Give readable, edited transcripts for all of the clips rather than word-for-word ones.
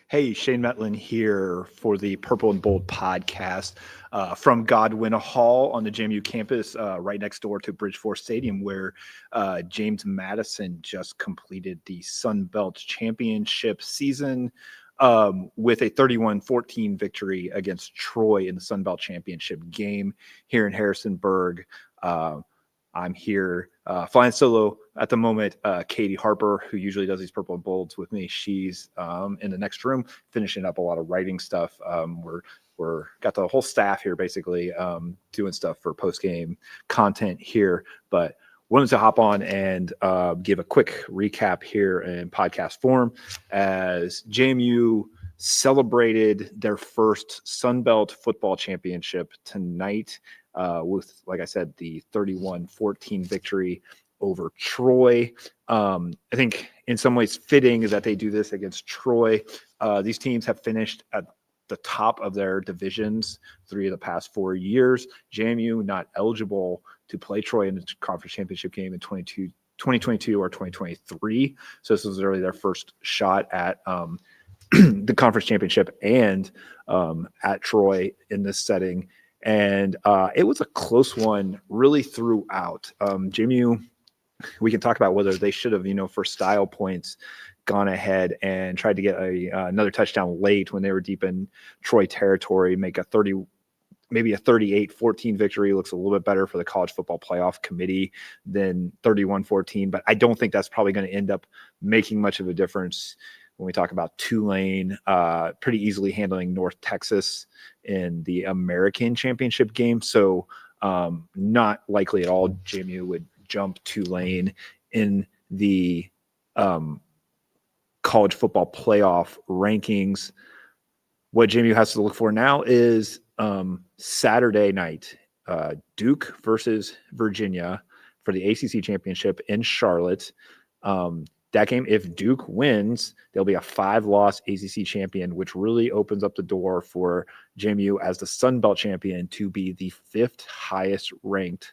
Hey, Shane Metlin here for the Purple and Bold podcast from Godwin Hall on the JMU campus, right next door to Bridgeforth Stadium, where James Madison just completed the Sun Belt Championship season with a 31-14 victory against Troy in the Sun Belt Championship game here in Harrisonburg. I'm here flying solo at the moment. Katie Harper, who usually does these Purple and Bolds with me, she's in the next room finishing up a lot of writing stuff. We're got the whole staff here basically doing stuff for post-game content here, but wanted to hop on and give a quick recap here in podcast form as JMU celebrated their first Sun Belt football championship tonight with, like I said, the 31-14 victory over Troy. I think in some ways fitting is that they do this against Troy. These teams have finished at the top of their divisions 3 of the past 4 years. JMU not eligible to play Troy in the conference championship game in 2022 or 2023. So this was really their first shot at the conference championship and at Troy in this setting. And it was a close one really throughout. JMU, we can talk about whether they should have, for style points, gone ahead and tried to get another touchdown late when they were deep in Troy territory, make a 38-14 victory. Looks a little bit better for the College Football Playoff Committee than 31-14. But I don't think that's probably going to end up making much of a difference when we talk about Tulane pretty easily handling North Texas in the American Championship game. So not likely at all JMU would jump Tulane in the College Football Playoff rankings. What JMU has to look for now is Saturday night, Duke versus Virginia for the ACC Championship in Charlotte. That game, if Duke wins, there'll be a 5-loss ACC champion, which really opens up the door for JMU as the Sun Belt champion to be the 5th highest ranked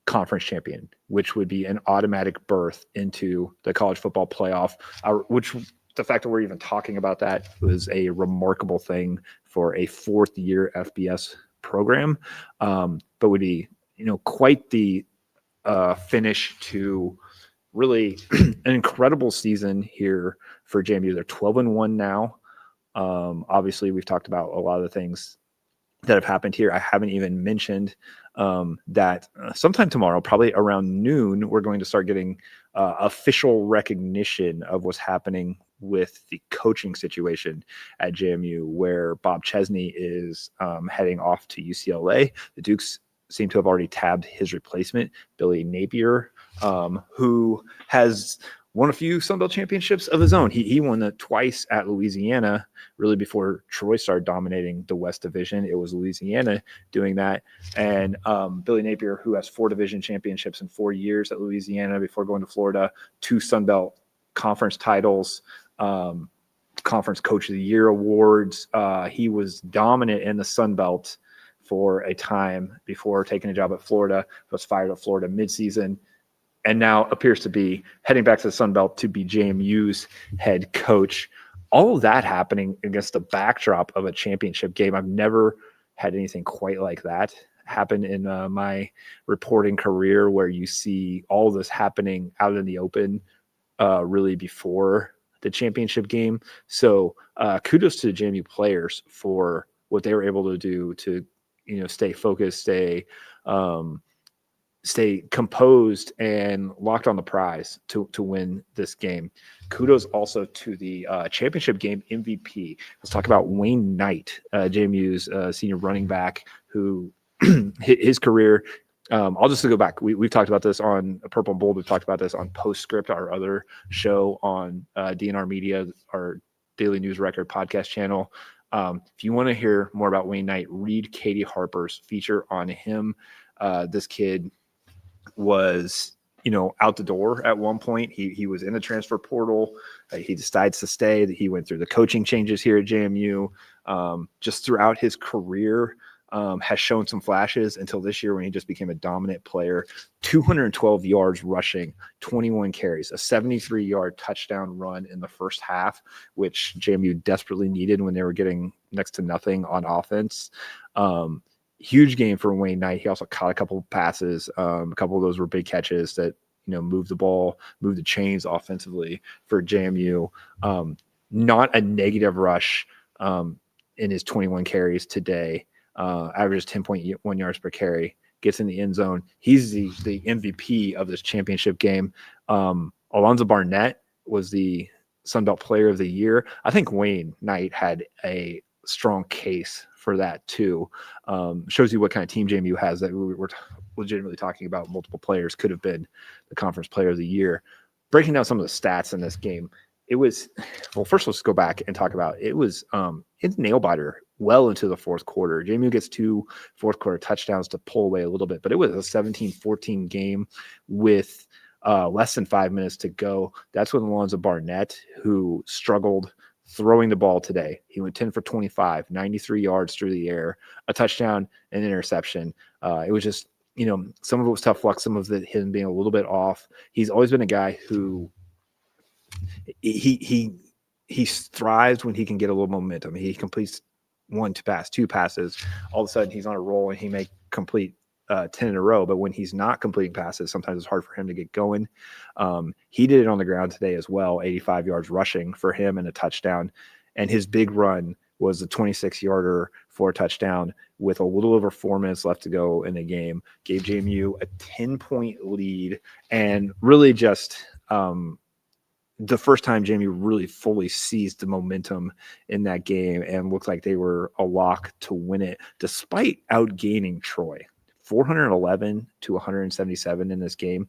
conference champion, which would be an automatic berth into the college football playoff, which the fact that we're even talking about that was a remarkable thing for a 4th-year FBS program, but would be, quite the finish to really an incredible season here for JMU. They're 12-1 now. Obviously, we've talked about a lot of the things that have happened here. I haven't even mentioned that sometime tomorrow, probably around noon, we're going to start getting official recognition of what's happening with the coaching situation at JMU, where Bob Chesney is heading off to UCLA. The Dukes seem to have already tabbed his replacement, Billy Napier, who has won a few Sun Belt championships of his own. He won it twice at Louisiana, really before Troy started dominating the West Division. It was Louisiana doing that. And Billy Napier, who has 4 division championships in 4 years at Louisiana before going to Florida, 2 Sun Belt conference titles, Conference Coach of the Year awards. He was dominant in the Sun Belt for a time before taking a job at Florida, was fired at Florida midseason, and now appears to be heading back to the Sun Belt to be JMU's head coach. All of that happening against the backdrop of a championship game. I've never had anything quite like that happen in my reporting career, where you see all of this happening out in the open really before the championship game. So kudos to the JMU players for what they were able to do to, stay focused, stay composed and locked on the prize to win this game. Kudos also to the championship game MVP. Let's talk about Wayne Knight, JMU's senior running back, who his career. I'll just go back. We've talked about this on Purple and Bold. We've talked about this on Postscript, our other show on DNR Media, our Daily News Record podcast channel. If you want to hear more about Wayne Knight, read Katie Harper's feature on him. This kid was, out the door at one point. He was in the transfer portal. He decides to stay. He went through the coaching changes here at JMU. Just throughout his career, has shown some flashes until this year when he just became a dominant player. 212 yards rushing, 21 carries, a 73-yard touchdown run in the first half, which JMU desperately needed when they were getting next to nothing on offense. Huge game for Wayne Knight. He also caught a couple of passes. A couple of those were big catches that moved the ball, moved the chains offensively for JMU. Not a negative rush in his 21 carries today. Averages 10.1 yards per carry, gets in the end zone. He's the MVP of this championship game. Alonzo Barnett was the Sun Belt Player of the Year. I think Wayne Knight had a strong case for that too. Shows you what kind of team JMU has, that we're legitimately talking about. Multiple players could have been the conference player of the year. Breaking down some of the stats in this game, it was, well, first let's go back and talk about, it's nail biter well into the fourth quarter. JMU gets 2 fourth quarter touchdowns to pull away a little bit, but it was a 17-14 game with less than 5 minutes to go. That's when Alonzo Barnett, who struggled throwing the ball today, he went 10 for 25, 93 yards through the air, a touchdown, an interception. It was just, some of it was tough luck, some of it him being a little bit off. He's always been a guy who he thrives when he can get a little momentum. He completes 1 pass, 2 passes. All of a sudden he's on a roll and he may complete 10 in a row. But when he's not completing passes, sometimes it's hard for him to get going. He did it on the ground today as well, 85 yards rushing for him and a touchdown. And his big run was a 26-yarder for a touchdown with a little over 4 minutes left to go in the game. Gave JMU a 10-point lead, and really just the first time JMU really fully seized the momentum in that game and looked like they were a lock to win it, despite outgaining Troy 411 to 177 in this game.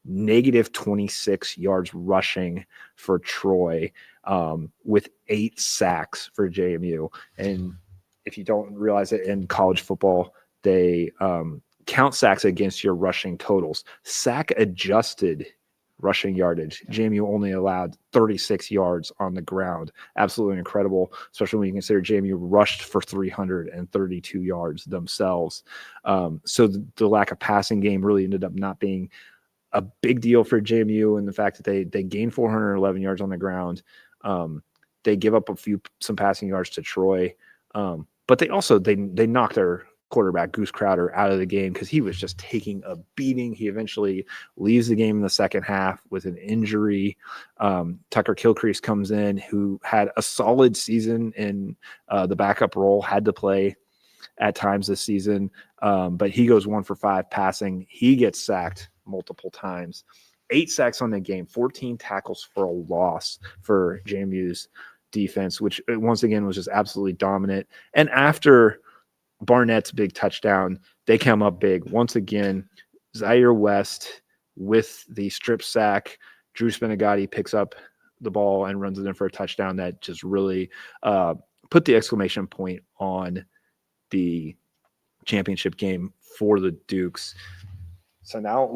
Negative 26 yards rushing for Troy, with 8 sacks for JMU. And if you don't realize it, in college football, they count sacks against your rushing totals. Sack adjusted rushing yardage, JMU only allowed 36 yards on the ground. Absolutely incredible, especially when you consider JMU rushed for 332 yards themselves. So the lack of passing game really ended up not being a big deal for JMU, and the fact that they gained 411 yards on the ground. They give up some passing yards to Troy, but they also they knocked their quarterback Goose Crowder out of the game because he was just taking a beating. He eventually leaves the game in the second half with an injury. Tucker Kilcrease comes in, who had a solid season in the backup role, had to play at times this season, but he goes 1 for 5 passing. He gets sacked multiple times. 8 sacks on the game, 14 tackles for a loss for JMU's defense, which once again was just absolutely dominant. And after Barnett's big touchdown, they come up big once again. Zaire West with the strip sack. Drew Spinagati picks up the ball and runs it in for a touchdown that just really put the exclamation point on the championship game for the Dukes. So now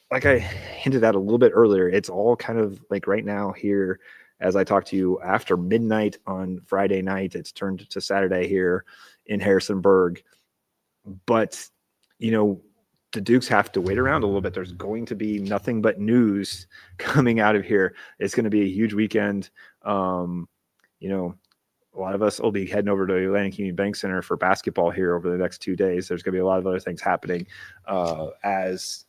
like I hinted at a little bit earlier, it's all kind of like right now here as I talk to you after midnight on Friday night. It's turned to Saturday here in Harrisonburg. But, the Dukes have to wait around a little bit. There's going to be nothing but news coming out of here. It's going to be a huge weekend. A lot of us will be heading over to Atlantic Community Bank Center for basketball here over the next 2 days. There's going to be a lot of other things happening. As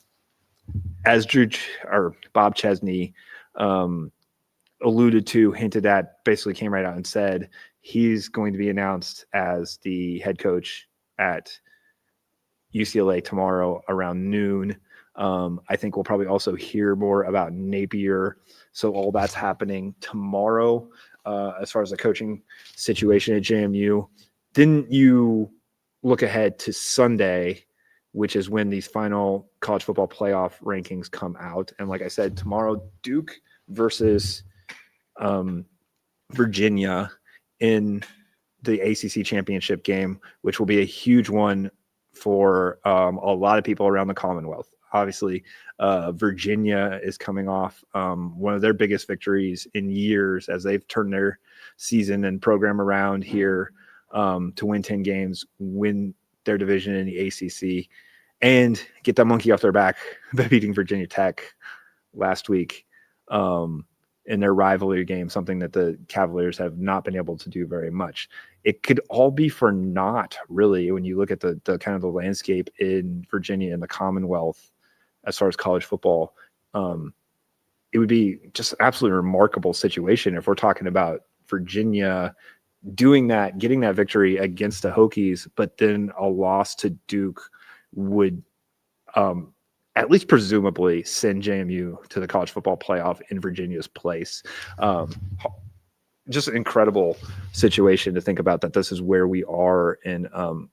Drew or Bob Chesney alluded to, hinted at, basically came right out and said he's going to be announced as the head coach at UCLA tomorrow around noon. I think we'll probably also hear more about Napier. So all that's happening tomorrow as far as the coaching situation at JMU. Then you look ahead to Sunday, which is when these final college football playoff rankings come out. And like I said, tomorrow, Duke versus Virginia in the ACC championship game, which will be a huge one for a lot of people around the Commonwealth. Obviously, Virginia is coming off one of their biggest victories in years as they've turned their season and program around here to win 10 games, win their division in the ACC and get that monkey off their back by beating Virginia Tech last week in their rivalry game, something that the Cavaliers have not been able to do very much. It could all be for naught, really, when you look at the kind of the landscape in Virginia and the Commonwealth as far as college football. It would be just absolutely remarkable situation if we're talking about Virginia doing that, getting that victory against the Hokies, but then a loss to Duke would at least presumably send JMU to the college football playoff in Virginia's place. Just an incredible situation to think about, that this is where we are in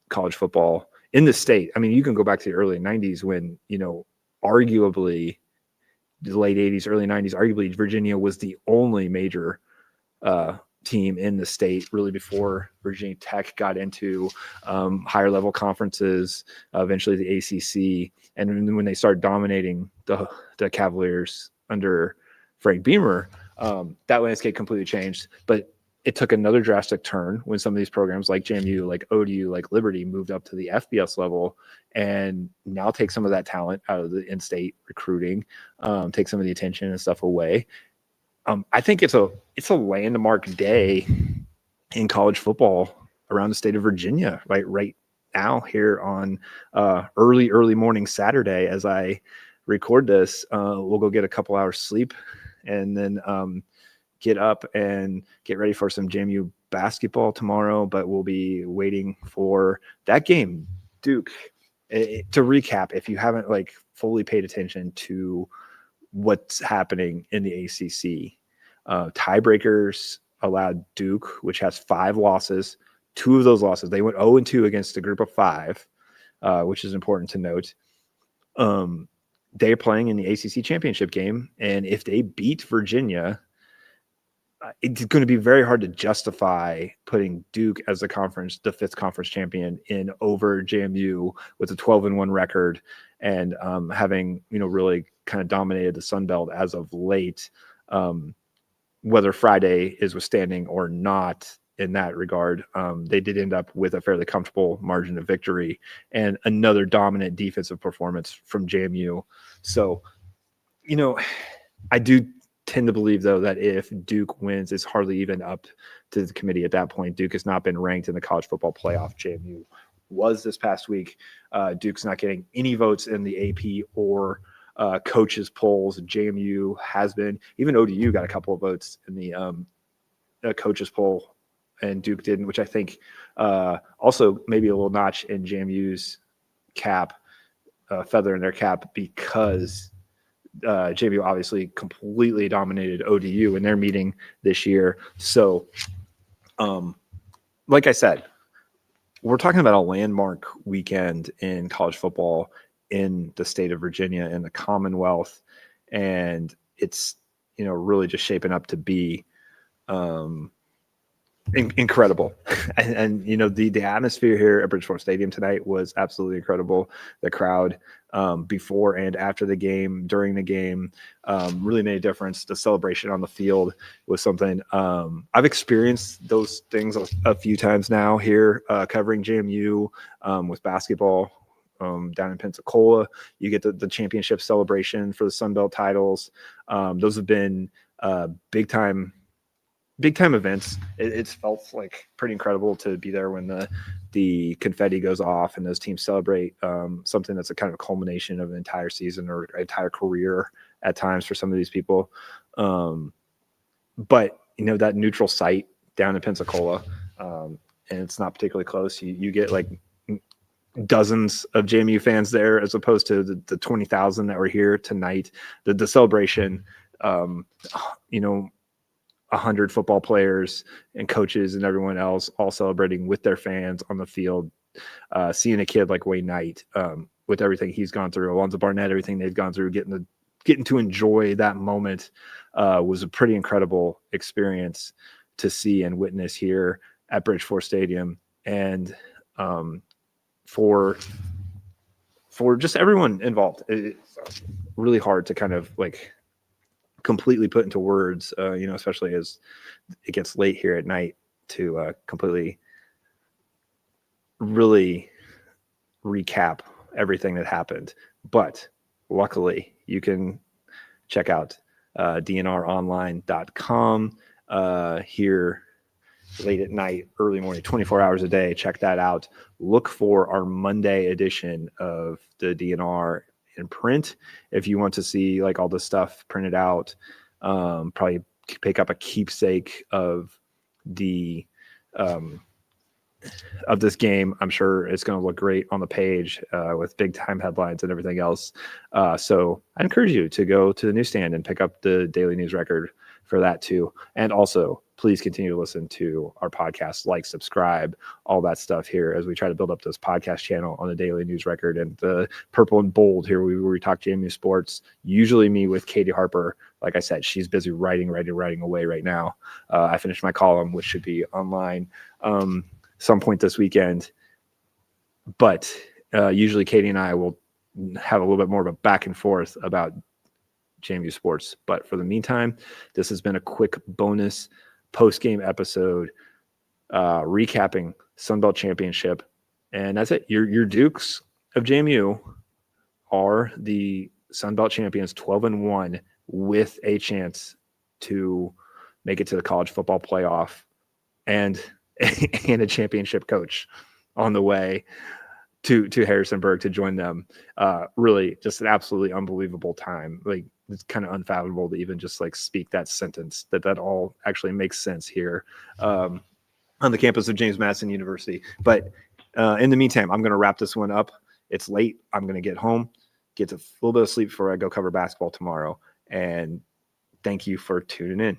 college football in the state. I mean, you can go back to the early 90s when, arguably the late 80s, early 90s, arguably Virginia was the only major team in the state, really, before Virginia Tech got into higher level conferences, eventually the ACC. And when they started dominating the Cavaliers under Frank Beamer, that landscape completely changed. But it took another drastic turn when some of these programs like JMU, like ODU, like Liberty moved up to the FBS level and now take some of that talent out of the in-state recruiting, take some of the attention and stuff away. I think it's a landmark day in college football around the state of Virginia, right now here on early morning Saturday. As I record this, we'll go get a couple hours sleep and then get up and get ready for some JMU basketball tomorrow. But we'll be waiting for that game, Duke. To recap, if you haven't fully paid attention to what's happening in the ACC, tiebreakers allowed Duke, which has 5 losses. 2 of those losses, they went 0-2 against a group of 5, which is important to note. They're playing in the ACC championship game, and if they beat Virginia, it's going to be very hard to justify putting Duke as the 5th conference champion in over JMU with a 12-1 record and having really kind of dominated the Sun Belt as of late. Whether Friday is withstanding or not in that regard, they did end up with a fairly comfortable margin of victory and another dominant defensive performance from JMU. So, I do tend to believe, though, that if Duke wins, it's hardly even up to the committee at that point. Duke has not been ranked in the college football playoff. JMU was this past week. Duke's not getting any votes in the AP or coaches polls. JMU has been. Even ODU got a couple of votes in the coaches poll, and Duke didn't, which I think also maybe a little notch in JMU's cap, feather in their cap, because JMU obviously completely dominated ODU in their meeting this year. So, like I said, we're talking about a landmark weekend in college football in the state of Virginia, in the Commonwealth, and it's really just shaping up to be incredible. and the atmosphere here at Bridgeport Stadium tonight was absolutely incredible. The crowd before and after the game, during the game, really made a difference. The celebration on the field was something I've experienced those things a few times now here, covering JMU with basketball down in Pensacola. You get the championship celebration for the Sun Belt titles. Those have been big time events. It's felt like pretty incredible to be there when the confetti goes off and those teams celebrate something that's a kind of a culmination of an entire season or entire career at times for some of these people. But that neutral site down in Pensacola, and it's not particularly close. You get dozens of JMU fans there as opposed to the 20,000 that were here tonight. The celebration, 100 football players and coaches and everyone else all celebrating with their fans on the field, seeing a kid like Wayne Knight with everything he's gone through, Alonzo Barnett, everything they've gone through, getting to enjoy that moment was a pretty incredible experience to see and witness here at Bridgeport Stadium. And for just everyone involved, it's really hard to kind of completely put into words, especially as it gets late here at night, to completely really recap everything that happened. But luckily, you can check out dnronline.com here late at night, early morning, 24 hours a day. Check that out. Look for our Monday edition of the DNR in print. If you want to see like all the stuff printed out, probably pick up a keepsake of the of this game. I'm sure it's going to look great on the page with big time headlines and everything else. So I encourage you to go to the newsstand and pick up the Daily News Record for that too. And also, please continue to listen to our podcast, like, subscribe, all that stuff here as we try to build up this podcast channel on the Daily News Record and the purple and bold here where we talk JMU sports. Usually me with Katie Harper. Like I said, she's busy writing away right now. I finished my column, which should be online some point this weekend. But usually Katie and I will have a little bit more of a back and forth about JMU sports. But for the meantime, this has been a quick bonus post-game episode recapping Sunbelt Championship. And that's it. Your Dukes of JMU are the Sunbelt champions, 12-1, with a chance to make it to the college football playoff and a championship coach on the way to Harrisonburg to join them. Really just an absolutely unbelievable time. Like, it's kind of unfathomable to even just like speak that sentence, that all actually makes sense here on the campus of James Madison University. But in the meantime, I'm going to wrap this one up. It's late. I'm going to get home, get a little bit of sleep before I go cover basketball tomorrow. And thank you for tuning in.